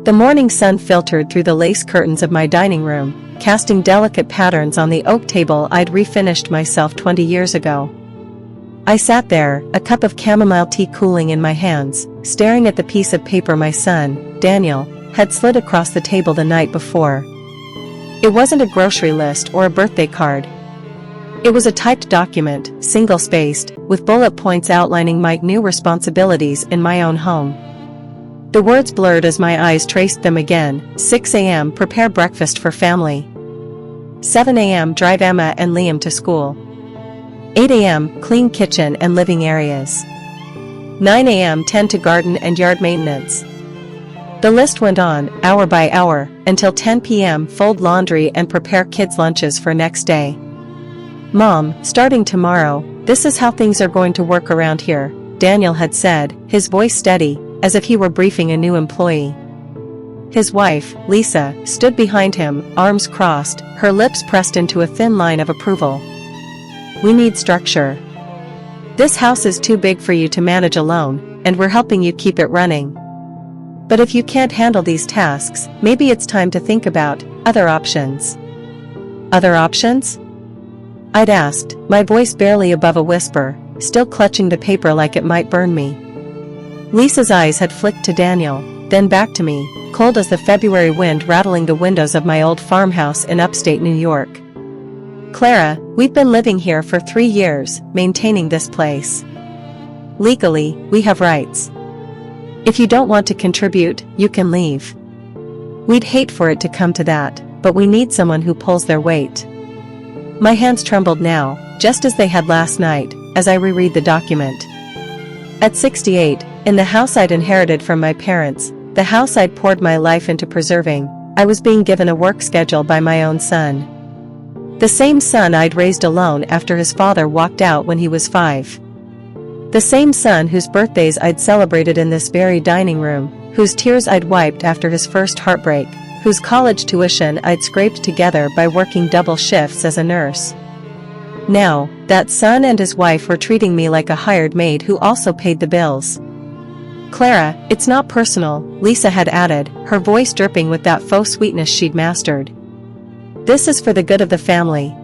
The morning sun filtered through the lace curtains of my dining room, casting delicate patterns on the oak table I'd refinished myself 20 years ago. I sat there, a cup of chamomile tea cooling in my hands, staring at the piece of paper my son, Daniel, had slid across the table the night before. It wasn't a grocery list or a birthday card. It was a typed document, single-spaced, with bullet points outlining my new responsibilities in my own home. The words blurred as my eyes traced them again. 6 a.m. Prepare breakfast for family. 7 a.m. Drive Emma and Liam to school. 8 a.m. Clean kitchen and living areas. 9 a.m. Tend to garden and yard maintenance. The list went on, hour by hour, until 10 p.m. Fold laundry and prepare kids' lunches for next day. Mom, starting tomorrow, this is how things are going to work around here, Daniel had said, his voice steady, as if he were briefing a new employee. His wife, Lisa, stood behind him, arms crossed, her lips pressed into a thin line of approval. We need structure. This house is too big for you to manage alone, and we're helping you keep it running. But if you can't handle these tasks, maybe it's time to think about other options. Other options? I'd asked, my voice barely above a whisper, still clutching the paper like it might burn me. Lisa's eyes had flicked to Daniel, then back to me, cold as the February wind rattling the windows of my old farmhouse in upstate New York. Clara, we've been living here for 3 years, maintaining this place. Legally, we have rights. If you don't want to contribute, you can leave. We'd hate for it to come to that, but we need someone who pulls their weight. My hands trembled now, just as they had last night, as I reread the document. At 68, in the house I'd inherited from my parents, the house I'd poured my life into preserving, I was being given a work schedule by my own son. The same son I'd raised alone after his father walked out when he was 5. The same son whose birthdays I'd celebrated in this very dining room, whose tears I'd wiped after his first heartbreak, whose college tuition I'd scraped together by working double shifts as a nurse. Now, that son and his wife were treating me like a hired maid who also paid the bills. Clara, it's not personal, Lisa had added, her voice dripping with that faux sweetness she'd mastered. This is for the good of the family.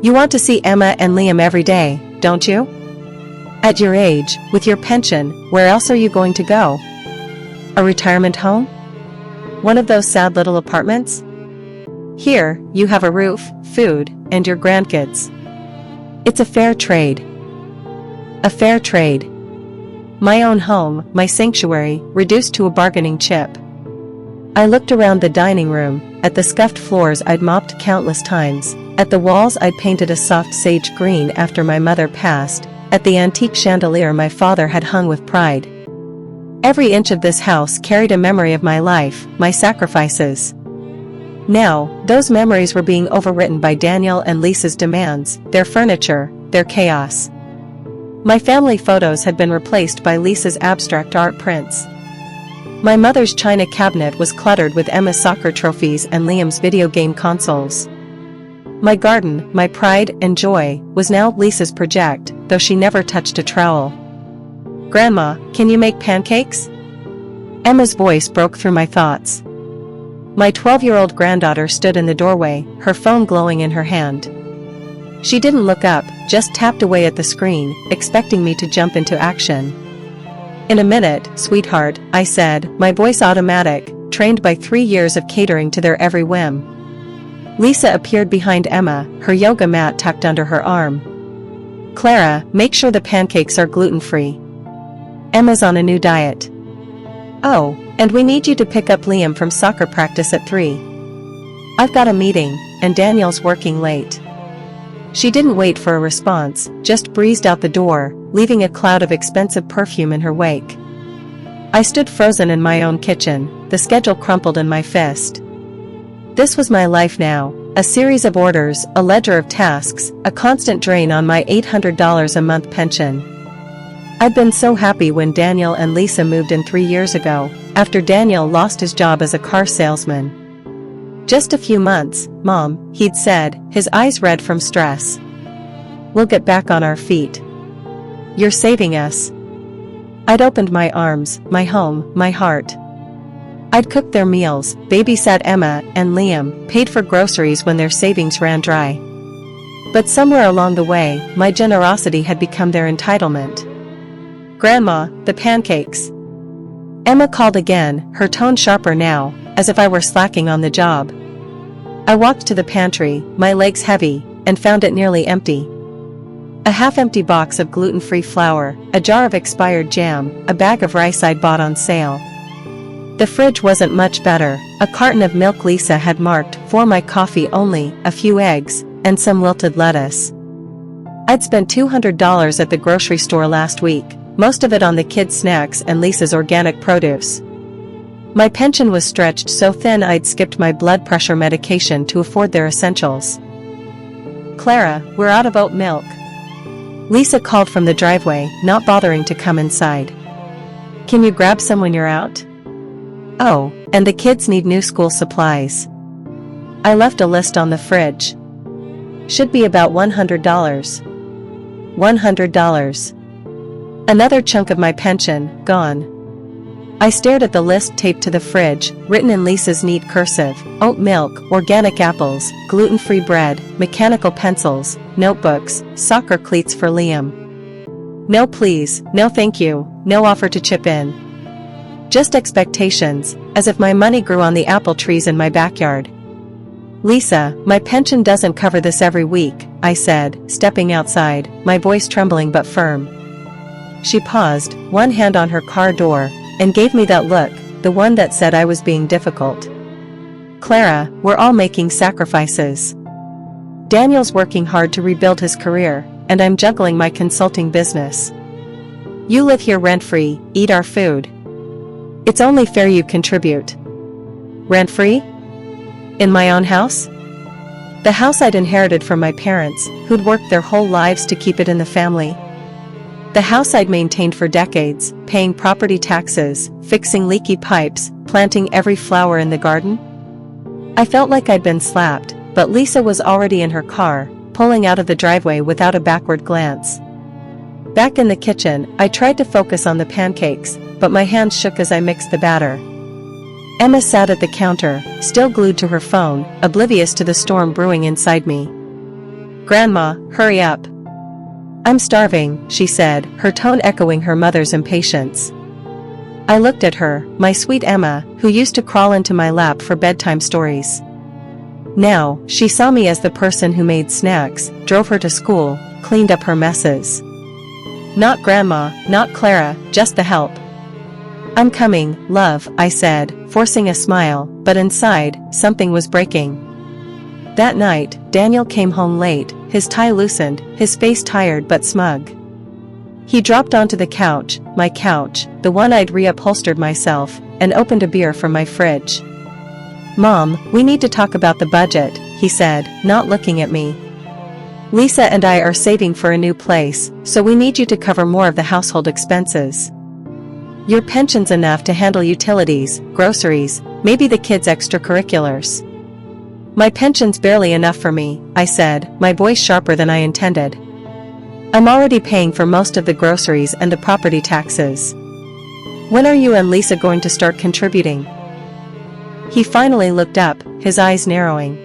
You want to see Emma and Liam every day, don't you? At your age, with your pension, where else are you going to go? A retirement home? One of those sad little apartments? Here, you have a roof, food, and your grandkids. It's a fair trade. A fair trade. My own home, my sanctuary, reduced to a bargaining chip. I looked around the dining room, at the scuffed floors I'd mopped countless times, at the walls I'd painted a soft sage green after my mother passed, at the antique chandelier my father had hung with pride. Every inch of this house carried a memory of my life, my sacrifices. Now, those memories were being overwritten by Daniel and Lisa's demands, their furniture, their chaos. My family photos had been replaced by Lisa's abstract art prints. My mother's china cabinet was cluttered with Emma's soccer trophies and Liam's video game consoles. My garden, my pride and joy, was now Lisa's project, though she never touched a trowel. Grandma, can you make pancakes? Emma's voice broke through my thoughts. My 12-year-old granddaughter stood in the doorway, her phone glowing in her hand. She didn't look up, just tapped away at the screen, expecting me to jump into action. In a minute, sweetheart, I said, my voice automatic, trained by 3 years of catering to their every whim. Lisa appeared behind Emma, her yoga mat tucked under her arm. Clara, make sure the pancakes are gluten-free. Emma's on a new diet. Oh, and we need you to pick up Liam from soccer practice at 3. I've got a meeting, and Daniel's working late. She didn't wait for a response, just breezed out the door, leaving a cloud of expensive perfume in her wake. I stood frozen in my own kitchen, the schedule crumpled in my fist. This was my life now, a series of orders, a ledger of tasks, a constant drain on my $800 a month pension. I'd been so happy when Daniel and Lisa moved in 3 years ago, after Daniel lost his job as a car salesman. Just a few months, Mom, he'd said, his eyes red from stress. We'll get back on our feet. You're saving us. I'd opened my arms, my home, my heart. I'd cooked their meals, babysat Emma and Liam, paid for groceries when their savings ran dry. But somewhere along the way, my generosity had become their entitlement. "Grandma, the pancakes." Emma called again, her tone sharper now, as if I were slacking on the job. I walked to the pantry, my legs heavy, and found it nearly empty. A half-empty box of gluten-free flour, a jar of expired jam, a bag of rice I'd bought on sale. The fridge wasn't much better. A carton of milk Lisa had marked for my coffee only, a few eggs, and some wilted lettuce. I'd spent $200 at the grocery store last week, most of it on the kids' snacks and Lisa's organic produce. My pension was stretched so thin I'd skipped my blood pressure medication to afford their essentials. "Clara, we're out of oat milk." Lisa called from the driveway, not bothering to come inside. "Can you grab some when you're out?" "Oh, and the kids need new school supplies." I left a list on the fridge. "Should be about $100. $100. Another chunk of my pension, gone. I stared at the list taped to the fridge, written in Lisa's neat cursive: oat milk, organic apples, gluten-free bread, mechanical pencils, notebooks, soccer cleats for Liam. No please, no thank you, no offer to chip in. Just expectations, as if my money grew on the apple trees in my backyard. "Lisa, my pension doesn't cover this every week," I said, stepping outside, my voice trembling but firm. She paused, one hand on her car door, and gave me that look, the one that said I was being difficult. "Clara, we're all making sacrifices. Daniel's working hard to rebuild his career, and I'm juggling my consulting business. You live here rent-free, eat our food. It's only fair you contribute." "Rent-free? In my own house?" "The house I'd inherited from my parents, who'd worked their whole lives to keep it in the family. The house I'd maintained for decades, paying property taxes, fixing leaky pipes, planting every flower in the garden." I felt like I'd been slapped, but Lisa was already in her car, pulling out of the driveway without a backward glance. Back in the kitchen, I tried to focus on the pancakes, but my hands shook as I mixed the batter. Emma sat at the counter, still glued to her phone, oblivious to the storm brewing inside me. "Grandma, hurry up." "I'm starving," she said, her tone echoing her mother's impatience. I looked at her, my sweet Emma, who used to crawl into my lap for bedtime stories. Now, she saw me as the person who made snacks, drove her to school, cleaned up her messes. Not Grandma, not Clara, just the help. "I'm coming, love," I said, forcing a smile, but inside, something was breaking. That night, Daniel came home late, his tie loosened, his face tired but smug. He dropped onto the couch, my couch, the one I'd reupholstered myself, and opened a beer from my fridge. "Mom, we need to talk about the budget," he said, not looking at me. "Lisa and I are saving for a new place, so we need you to cover more of the household expenses. Your pension's enough to handle utilities, groceries, maybe the kids' extracurriculars." "My pension's barely enough for me," I said, my voice sharper than I intended. "I'm already paying for most of the groceries and the property taxes. When are you and Lisa going to start contributing?" He finally looked up, his eyes narrowing.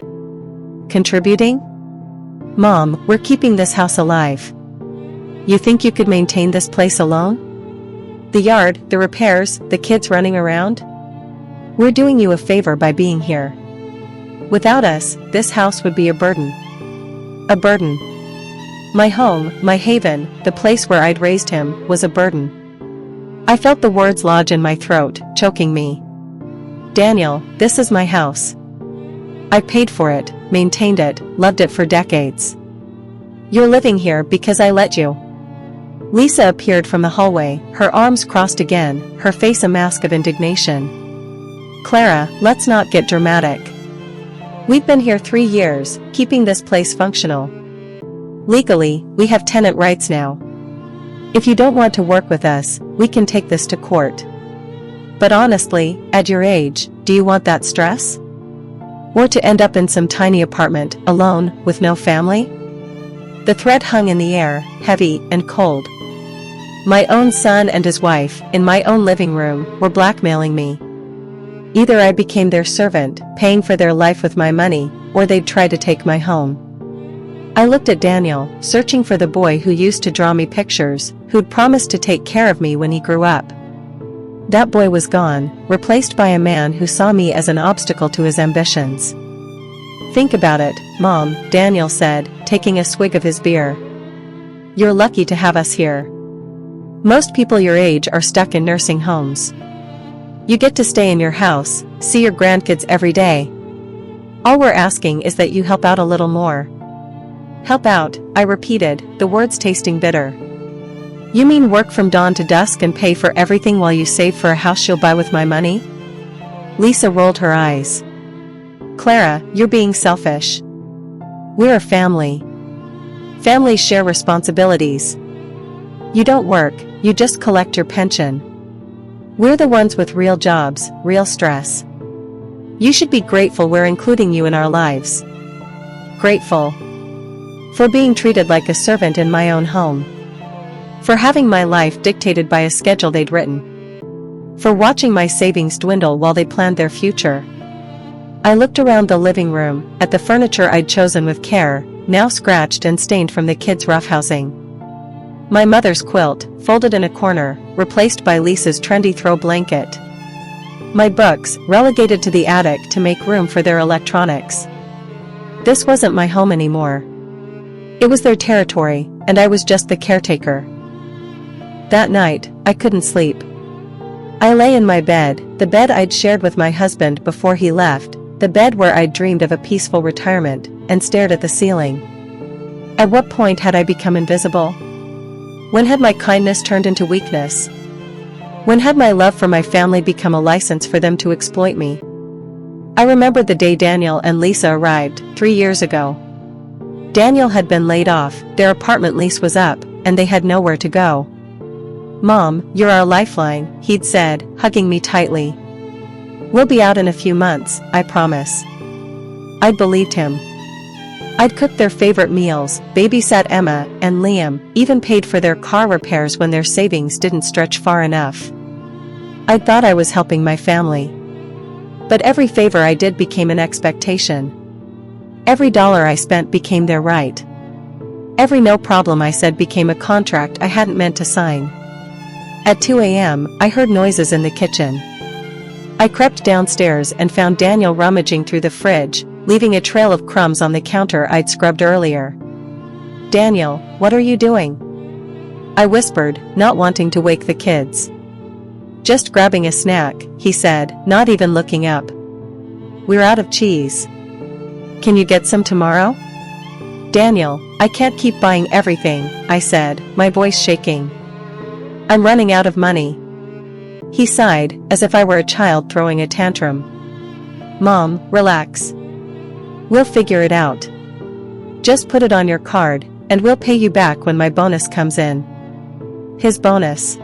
"Contributing? Mom, we're keeping this house alive. You think you could maintain this place alone? The yard, the repairs, the kids running around? We're doing you a favor by being here. Without us, this house would be a burden. A burden. My home, my haven, the place where I'd raised him, was a burden." I felt the words lodge in my throat, choking me. "Daniel, this is my house. I paid for it, maintained it, loved it for decades. You're living here because I let you." Lisa appeared from the hallway, her arms crossed again, her face a mask of indignation. "Clara, let's not get dramatic. We've been here 3 years, keeping this place functional. Legally, we have tenant rights now. If you don't want to work with us, we can take this to court. But honestly, at your age, do you want that stress? Or to end up in some tiny apartment, alone, with no family?" The threat hung in the air, heavy and cold. My own son and his wife, in my own living room, were blackmailing me. Either I became their servant, paying for their life with my money, or they'd try to take my home. I looked at Daniel, searching for the boy who used to draw me pictures, who'd promised to take care of me when he grew up. That boy was gone, replaced by a man who saw me as an obstacle to his ambitions. "Think about it, Mom," Daniel said, taking a swig of his beer. "You're lucky to have us here. Most people your age are stuck in nursing homes. You get to stay in your house, see your grandkids every day. All we're asking is that you help out a little more." "Help out," I repeated, the words tasting bitter. "You mean work from dawn to dusk and pay for everything while you save for a house you'll buy with my money?" Lisa rolled her eyes. "Clara, you're being selfish. We're a family. Families share responsibilities. You don't work, you just collect your pension. We're the ones with real jobs, real stress. You should be grateful we're including you in our lives." Grateful? For being treated like a servant in my own home. For having my life dictated by a schedule they'd written. For watching my savings dwindle while they planned their future. I looked around the living room, at the furniture I'd chosen with care, now scratched and stained from the kids' roughhousing. My mother's quilt, folded in a corner, replaced by Lisa's trendy throw blanket. My books, relegated to the attic to make room for their electronics. This wasn't my home anymore. It was their territory, and I was just the caretaker. That night, I couldn't sleep. I lay in my bed, the bed I'd shared with my husband before he left, the bed where I'd dreamed of a peaceful retirement, and stared at the ceiling. At what point had I become invisible? When had my kindness turned into weakness? When had my love for my family become a license for them to exploit me? I remembered the day Daniel and Lisa arrived, 3 years ago. Daniel had been laid off, their apartment lease was up, and they had nowhere to go. "Mom, you're our lifeline," he'd said, hugging me tightly. "We'll be out in a few months, I promise." I'd believed him. I'd cooked their favorite meals, babysat Emma and Liam, even paid for their car repairs when their savings didn't stretch far enough. I'd thought I was helping my family. But every favor I did became an expectation. Every dollar I spent became their right. Every no problem I said became a contract I hadn't meant to sign. At 2 a.m., I heard noises in the kitchen. I crept downstairs and found Daniel rummaging through the fridge, leaving a trail of crumbs on the counter I'd scrubbed earlier. "Daniel, what are you doing?" I whispered, not wanting to wake the kids. "Just grabbing a snack," he said, not even looking up. "We're out of cheese. Can you get some tomorrow?" "Daniel, I can't keep buying everything," I said, my voice shaking. "I'm running out of money." He sighed, as if I were a child throwing a tantrum. "Mom, relax. We'll figure it out. Just put it on your card, and we'll pay you back when my bonus comes in." His bonus.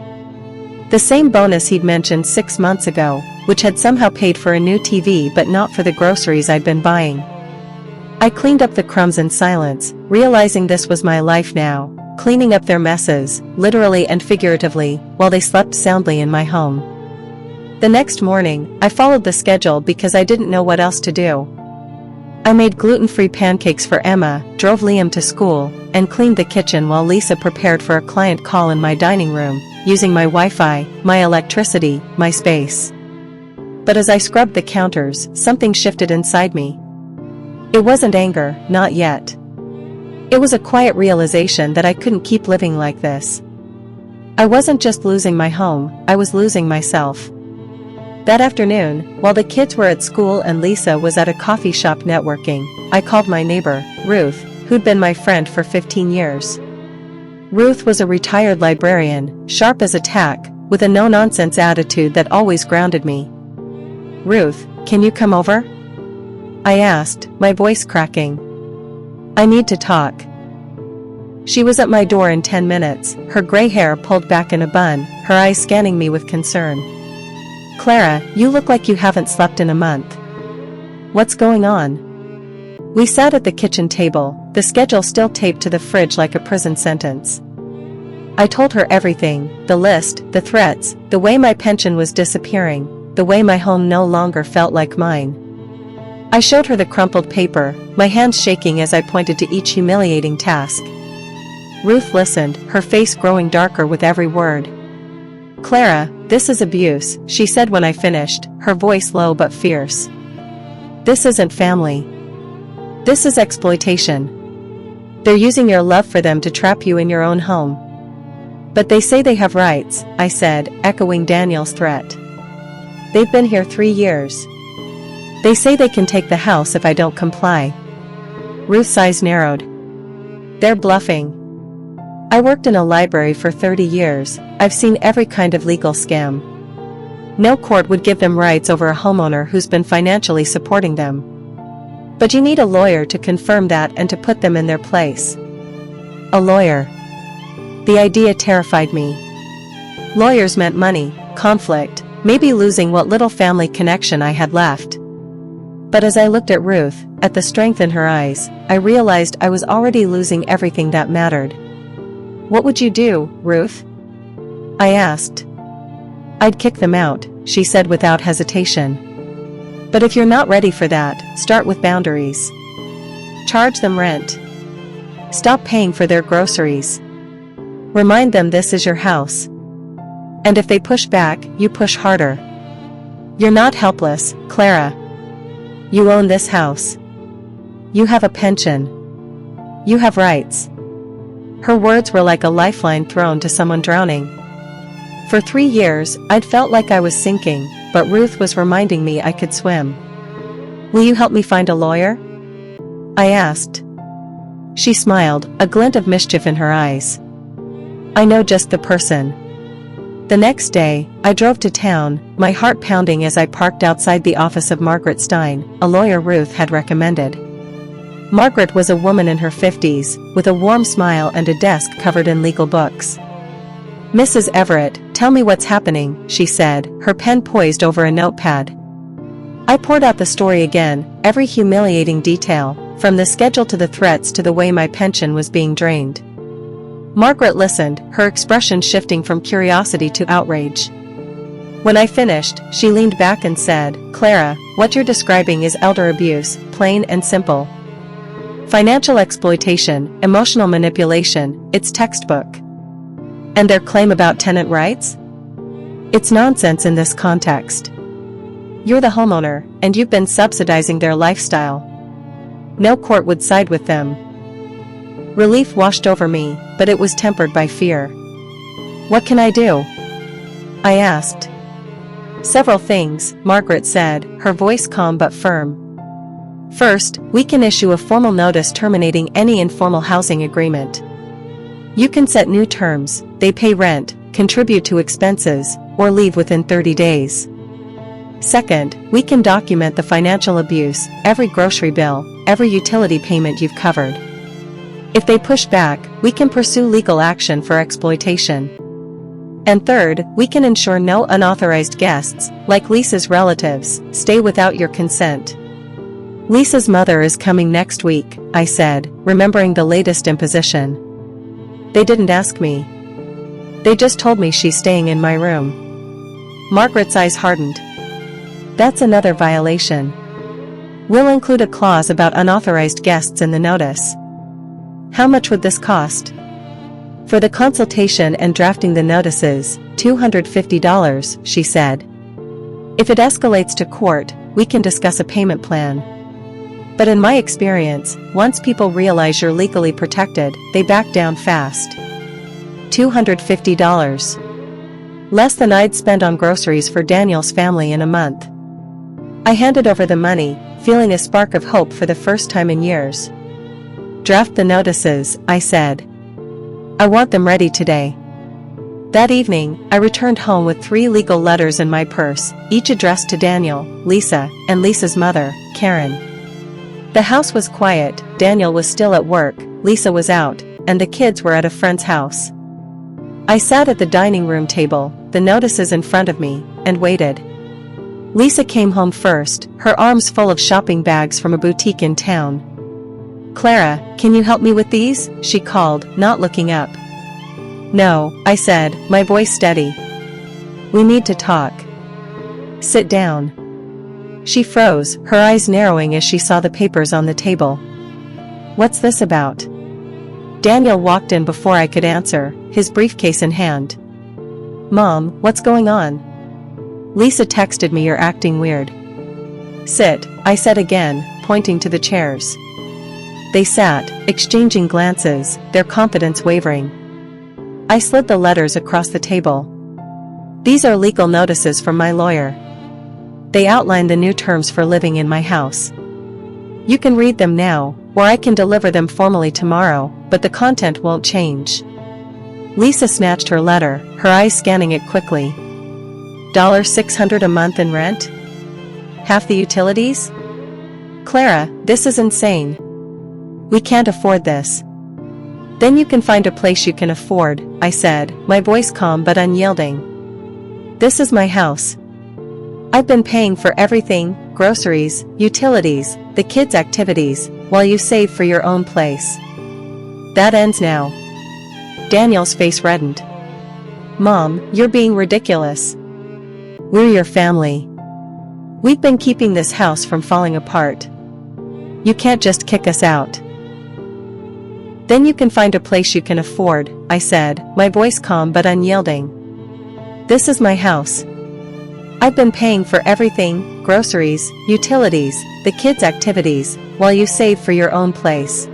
The same bonus he'd mentioned 6 months ago, which had somehow paid for a new TV but not for the groceries I'd been buying. I cleaned up the crumbs in silence, realizing this was my life now, cleaning up their messes, literally and figuratively, while they slept soundly in my home. The next morning, I followed the schedule because I didn't know what else to do. I made gluten-free pancakes for Emma, drove Liam to school, and cleaned the kitchen while Lisa prepared for a client call in my dining room, using my Wi-Fi, my electricity, my space. But as I scrubbed the counters, something shifted inside me. It wasn't anger, not yet. It was a quiet realization that I couldn't keep living like this. I wasn't just losing my home, I was losing myself. That afternoon, while the kids were at school and Lisa was at a coffee shop networking, I called my neighbor, Ruth, who'd been my friend for 15 years. Ruth was a retired librarian, sharp as a tack, with a no-nonsense attitude that always grounded me. "Ruth, can you come over?" I asked, my voice cracking. "I need to talk." She was at my door in 10 minutes, her gray hair pulled back in a bun, her eyes scanning me with concern. "Clara, you look like you haven't slept in a month. What's going on?" We sat at the kitchen table, the schedule still taped to the fridge like a prison sentence. I told her everything, the list, the threats, the way my pension was disappearing, the way my home no longer felt like mine. I showed her the crumpled paper, my hands shaking as I pointed to each humiliating task. Ruth listened, her face growing darker with every word. "Clara, this is abuse," she said when I finished, her voice low but fierce. "This isn't family. This is exploitation. They're using your love for them to trap you in your own home." "But they say they have rights," I said, echoing Daniel's threat. "They've been here 3 years. They say they can take the house if I don't comply." Ruth's eyes narrowed. "They're bluffing. I worked in a library for 30 years, I've seen every kind of legal scam. No court would give them rights over a homeowner who's been financially supporting them. But you need a lawyer to confirm that and to put them in their place." A lawyer. The idea terrified me. Lawyers meant money, conflict, maybe losing what little family connection I had left. But as I looked at Ruth, at the strength in her eyes, I realized I was already losing everything that mattered. "What would you do, Ruth?" I asked. "I'd kick them out," she said without hesitation. "But if you're not ready for that, start with boundaries. Charge them rent. Stop paying for their groceries. Remind them this is your house. And if they push back, you push harder. You're not helpless, Clara. You own this house. You have a pension. You have rights." Her words were like a lifeline thrown to someone drowning. For 3 years, I'd felt like I was sinking, but Ruth was reminding me I could swim. "Will you help me find a lawyer?" I asked. She smiled, a glint of mischief in her eyes. "I know just the person." The next day, I drove to town, my heart pounding as I parked outside the office of Margaret Stein, a lawyer Ruth had recommended. Margaret was a woman in her 50s, with a warm smile and a desk covered in legal books. "Mrs. Everett, tell me what's happening," she said, her pen poised over a notepad. I poured out the story again, every humiliating detail, from the schedule to the threats to the way my pension was being drained. Margaret listened, her expression shifting from curiosity to outrage. When I finished, she leaned back and said, "Clara, what you're describing is elder abuse, plain and simple. Financial exploitation, emotional manipulation, it's textbook. And their claim about tenant rights? It's nonsense in this context. You're the homeowner, and you've been subsidizing their lifestyle. No court would side with them." Relief washed over me, but it was tempered by fear. "What can I do?" I asked. "Several things," Margaret said, her voice calm but firm. "First, we can issue a formal notice terminating any informal housing agreement. You can set new terms, they pay rent, contribute to expenses, or leave within 30 days. Second, we can document the financial abuse, every grocery bill, every utility payment you've covered. If they push back, we can pursue legal action for exploitation. And third, we can ensure no unauthorized guests, like Lisa's relatives, stay without your consent." "Lisa's mother is coming next week," I said, remembering the latest imposition. "They didn't ask me. They just told me she's staying in my room." Margaret's eyes hardened. "That's another violation. We'll include a clause about unauthorized guests in the notice." "How much would this cost?" "For the consultation and drafting the notices, $250, she said. "If it escalates to court, we can discuss a payment plan. But in my experience, once people realize you're legally protected, they back down fast." $250. Less than I'd spend on groceries for Daniel's family in a month. I handed over the money, feeling a spark of hope for the first time in years. "Draft the notices," I said. "I want them ready today." That evening, I returned home with 3 legal letters in my purse, each addressed to Daniel, Lisa, and Lisa's mother, Karen. The house was quiet, Daniel was still at work, Lisa was out, and the kids were at a friend's house. I sat at the dining room table, the notices in front of me, and waited. Lisa came home first, her arms full of shopping bags from a boutique in town. "Clara, can you help me with these?" she called, not looking up. "No," I said, my voice steady. "We need to talk." Sit down. She froze, her eyes narrowing as she saw the papers on the table. What's this about? Daniel walked in before I could answer, his briefcase in hand. Mom, what's going on? Lisa texted me you're acting weird. Sit, I said again, pointing to the chairs. They sat, exchanging glances, their confidence wavering. I slid the letters across the table. These are legal notices from my lawyer. They outline the new terms for living in my house. You can read them now, or I can deliver them formally tomorrow, but the content won't change. Lisa snatched her letter, her eyes scanning it quickly. $600 a month in rent? Half the utilities? Clara, this is insane. We can't afford this. Then you can find a place you can afford, I said, my voice calm but unyielding. This is my house. I've been paying for everything, groceries, utilities, the kids' activities, while you save for your own place. That ends now. Daniel's face reddened. Mom, you're being ridiculous. We're your family. We've been keeping this house from falling apart. You can't just kick us out. Then you can find a place you can afford, I said, my voice calm but unyielding. This is my house. I've been paying for everything, groceries, utilities, the kids' activities, while you save for your own place.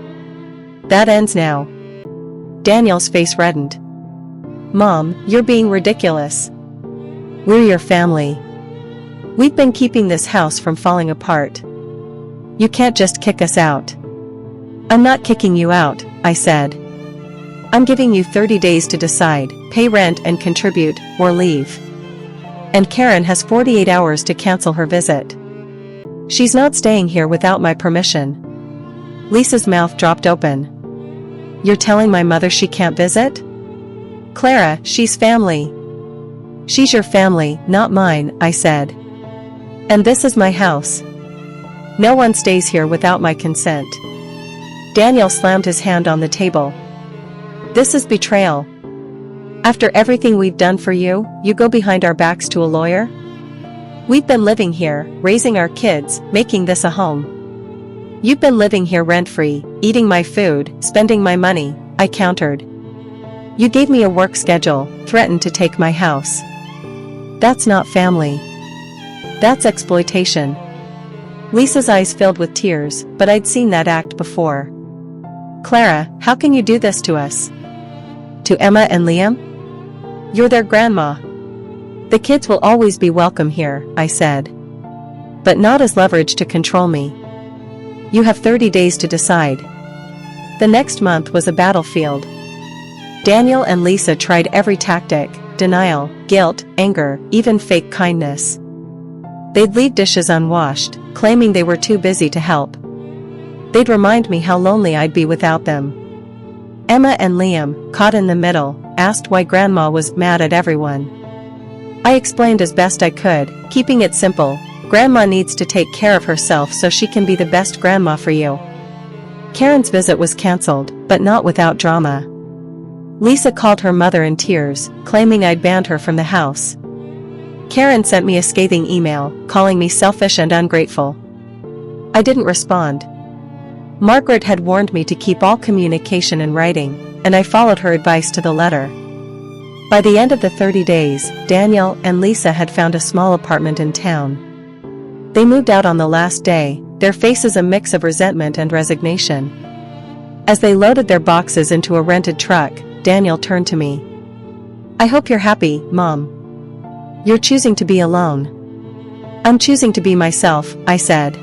That ends now. Daniel's face reddened. Mom, you're being ridiculous. We're your family. We've been keeping this house from falling apart. You can't just kick us out. I'm not kicking you out, I said. I'm giving you 30 days to decide, pay rent and contribute, or leave. And Karen has 48 hours to cancel her visit. She's not staying here without my permission. Lisa's mouth dropped open. You're telling my mother she can't visit? Clara, she's family. She's your family, not mine, I said. And this is my house. No one stays here without my consent. Daniel slammed his hand on the table. This is betrayal. After everything we've done for you, you go behind our backs to a lawyer? We've been living here, raising our kids, making this a home. You've been living here rent-free, eating my food, spending my money, I countered. You gave me a work schedule, threatened to take my house. That's not family. That's exploitation. Lisa's eyes filled with tears, but I'd seen that act before. Clara, how can you do this to us? To Emma and Liam? You're their grandma. The kids will always be welcome here, I said. But not as leverage to control me. You have 30 days to decide. The next month was a battlefield. Daniel and Lisa tried every tactic, denial, guilt, anger, even fake kindness. They'd leave dishes unwashed, claiming they were too busy to help. They'd remind me how lonely I'd be without them. Emma and Liam, caught in the middle, asked why Grandma was mad at everyone. I explained as best I could, keeping it simple. Grandma needs to take care of herself so she can be the best grandma for you. Karen's visit was cancelled, but not without drama. Lisa called her mother in tears, claiming I'd banned her from the house. Karen sent me a scathing email, calling me selfish and ungrateful. I didn't respond. Margaret had warned me to keep all communication in writing, and I followed her advice to the letter. By the end of the 30 days, Daniel and Lisa had found a small apartment in town. They moved out on the last day, their faces a mix of resentment and resignation. As they loaded their boxes into a rented truck, Daniel turned to me. I hope you're happy, Mom. You're choosing to be alone. I'm choosing to be myself, I said.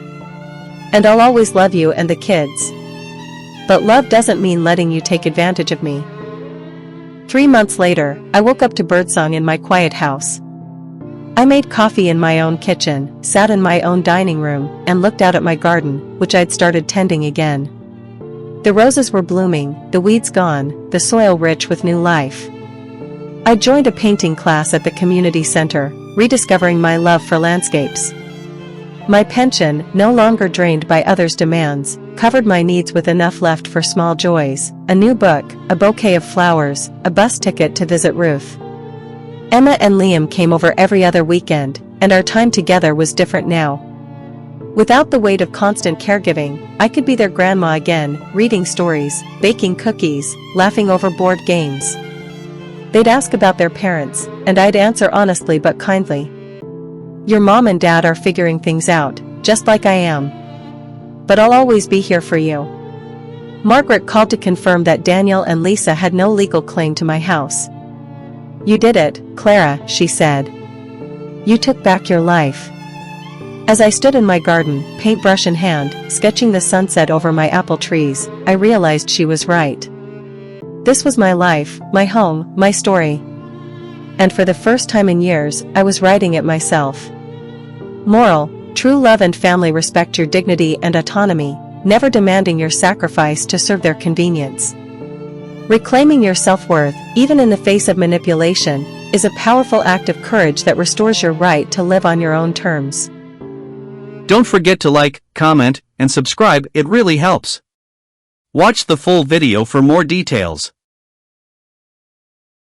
And I'll always love you and the kids. But love doesn't mean letting you take advantage of me. 3 months later, I woke up to birdsong in my quiet house. I made coffee in my own kitchen, sat in my own dining room, and looked out at my garden, which I'd started tending again. The roses were blooming, the weeds gone, the soil rich with new life. I joined a painting class at the community center, rediscovering my love for landscapes. My pension, no longer drained by others' demands, covered my needs with enough left for small joys, a new book, a bouquet of flowers, a bus ticket to visit Ruth. Emma and Liam came over every other weekend, and our time together was different now. Without the weight of constant caregiving, I could be their grandma again, reading stories, baking cookies, laughing over board games. They'd ask about their parents, and I'd answer honestly but kindly. Your mom and dad are figuring things out, just like I am. But I'll always be here for you. Margaret called to confirm that Daniel and Lisa had no legal claim to my house. You did it, Clara, she said. You took back your life. As I stood in my garden, paintbrush in hand, sketching the sunset over my apple trees, I realized she was right. This was my life, my home, my story. And for the first time in years, I was writing it myself. Moral: true love and family respect your dignity and autonomy, never demanding your sacrifice to serve their convenience. Reclaiming your self-worth, even in the face of manipulation, is a powerful act of courage that restores your right to live on your own terms. Don't forget to like, comment, and subscribe, it really helps. Watch the full video for more details.